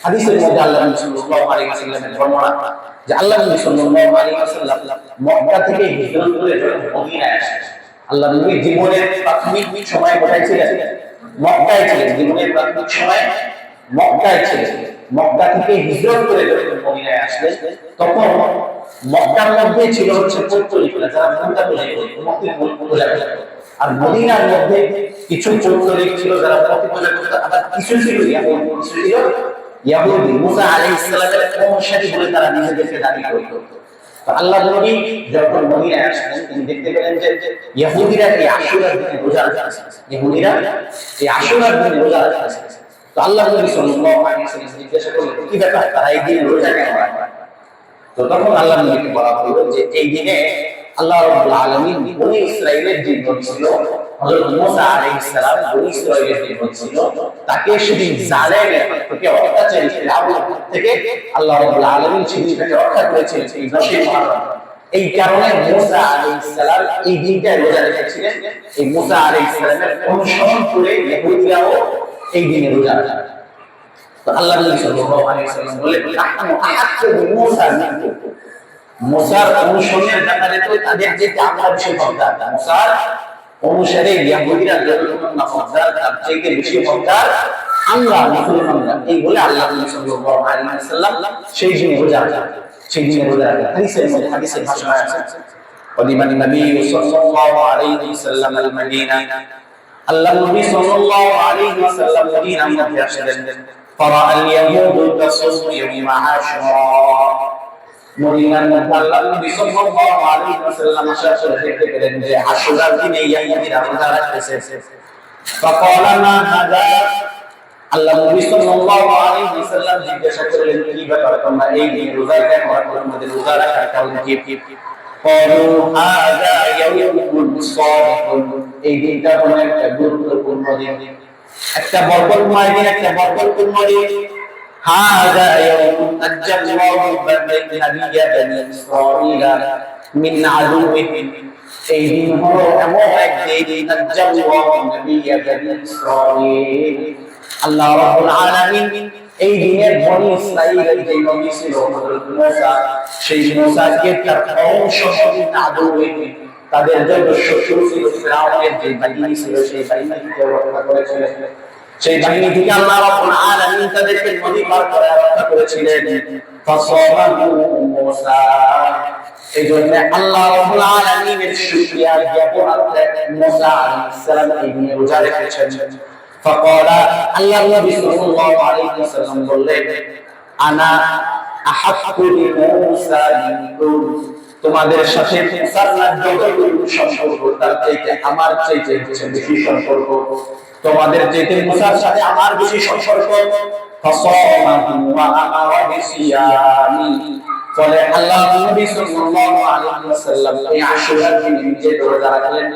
হাদিসের মধ্যে আল্লাহ নবী সাল্লাল্লাহু আলাইহি ওয়াসাল্লামের বর্ণনা যে আল্লাহ নবী সাল্লাল্লাহু আলাইহি ওয়াসাল্লাম মক্কা থেকে হিজরত করে মদিনায় আসেন। আল্লাহ নবী জীবনের প্রাথমিক সময় কোথায় ছিলেন? মক্কায় ছিলেন। জীবনের প্রাথমিক সময় মক্কায় ছিলেন। মক্কা থেকে হিজরত করে যখন মদিনায় আসলেন তখন মক্কার মধ্যে ছিল হচ্ছে পৌত্তলিকরা, যারা মক্কা পূজা করত। আর মদিনার মধ্যে কিছু পৌত্তলিক ছিল যারা মূর্তি পূজা করত, আবার কিছু ছিল ইয়াহুদি। মুসা আলাইহিস সালামের অনুসারী বলে তারা নিজেদেরকে দাবি করত। তো আল্লাহ নবী যখন মদিনায় আসলেন তিনি দেখতে পেলেন যে ইহুদিরা এই আশুরার দিনে রোজা রাখছে। ইহুদিরা এই আশুরার দিনে রোজা রাখছে। তো আল্লাহ নবী সাল্লাল্লাহু আলাইহি ওয়াসাল্লাম জিজ্ঞাসা করলেন কি ব্যাপার, তারা এই দিনে রোজা কেন রাখে? তো তখন আল্লাহ নবীকে বলা হলো যে এই দিনে আল্লাহ রাব্বুল আলামিন বনী ইসরাইলের যে নবী ছিল হযরত মুসা আলাইহিস সালাম, বনী ইসরাইলের যে নবী ছিল তাকে সেদিন জালেমের থেকে, অত্যাচারী ফিরআউনের থেকে আল্লাহ রাব্বুল আলামিন সেদিন তাকে রক্ষা করেছিলেন এই 10 মুহররম। এই কারণে মুসা আলাইহিস সালাম এই দিনটা রোজা রেখেছিলেন। এই মুসা আলাইহিস সালামের অনুসরণ করে ইহুদিরাও এই দিনে রোজা রাখে। তো আল্লাহ নবী সাল্লাল্লাহু আলাইহি ওয়াসাল্লাম বলেন নাহনু আহাক্কু বিমূসা মিনকুম। মুসার অনুসরণের ব্যাপারে তো তাদের যে আমরা বেশি হকদার, মুসার অনুসারে ইহুদিরা যতটুকু না হকদার তার থেকে বেশি হকদার আমরা মুসলমানরা। এই বলে আল্লাহ নবী সাল্লাল্লাহু আলাইহি ওয়াসাল্লাম সেই দিনে রোজা রাখেন। সেই দিনে রোজা রাখেন। হাদিসের ভাষায় আছে ওয়াদিমান নবী সাল্লাল্লাহু আলাইহি ওয়াসাল্লাম আল মদিনা। আল্লাহ নবী সাল্লাল্লাহু আলাইহি ওয়াসাল্লাম মদিনার মধ্যে আসলেন। ফারা আল ইয়াহুদ তাসুম ইয়াউম আশুরা। মদিনার মধ্যে আল্লাহ নবী সাল্লাল্লাহু আলাইহি ওয়াসাল্লাম আসার পরে দেখতে পেলেন যে আশুরার দিনে ইহুদিরা রোজা রাখতেছে। ফাকালা মা হাযা। আল্লাহ নবী সাল্লাল্লাহু আলাইহি ওয়াসাল্লাম জিজ্ঞাসা করলেন কি ব্যাপার, তোমরা এই দিনে রোজা কেন রাখো? তোমাদের রোজা রাখার কারণ কি? ক্বালু হাযা ইয়াউমুল সাদিকুন। এই দিনটা কোন একটা গুরুত্বপূর্ণ দিন, একটা বরকতময় দিন, একটা বরকতপূর্ণ দিন। হাযা ইয়াউমুন নাজ্জাল্লাহু নাবিয়্যা বানি ইসরাঈলা মিন আদুওয়িহিম। এই দিন হলো এমন এক দিন নাজ্জাল্লাহু নাবিয়্যা বানি ইসরাঈল। আল্লাহ রাব্বুল আলামিন এই দিনের বনী ইসরাঈলের যে নবী ছিল হযরত মুসা, সেই মুসাকে তার অনুসারী আদুওয়িহিম, তাদের যত শত্রু ছিল ফিরআউনের যে বাহিনী ছিল সেই বাহিনী থেকে রক্ষা করেছিলেন। সেই বাহিনী থেকে আল্লাহ রাব্বুল আলামিন তাদেরকে নদী পার করে রক্ষা করেছিলেন। ফাসাবাহু মুসা। এইজন্য আল্লাহ রাব্বুল আলামিনের শুকরিয়া জ্ঞাপনার্থে মুসা আলাইহিস সালাম এই দিনে রোজা রেখেছেন। ফাকালা, আল্লাহ নবী সাল্লাল্লাহু আলাইহি ওয়াসাল্লাম বললেন আনা আহাক্কু বিমূসা মিনকুম। তোমাদের সাথে মুসার যতটুকু সম্পর্ক তার চাইতে আমার চাইতে বেশি সম্পর্ক, তোমাদের চাইতে মুসার সাথে আমার বেশি সম্পর্ক। ফাসামাহু ওয়া আমারা বিসিয়ামি। ফলে আল্লাহ নবী সাল্লাল্লাহু আলাইহি ওয়াসাল্লাম এই আশুরার দিনে নিজে রোজা রাখলেন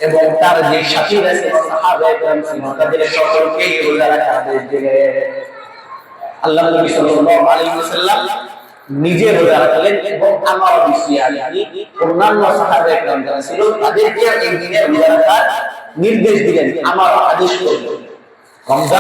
এবং তার যে সাথীরা ছিল সাহাবায়ে কেরাম ছিল তাদের সকলকে রোজা রাখার আদেশ দিলেন। আল্লাহ নবী সাল্লাল্লাহু আলাইহি ওয়াসাল্লাম নিজে রোজা রাখলেন এবং আমারা বিসিয়ামি অন্যান্য সাহাবায়ে কেরাম যারা ছিল তাদেরকে এই দিনে রোজা রাখার নির্দেশ দিলেন, আমার আদেশ করলেন। রমজান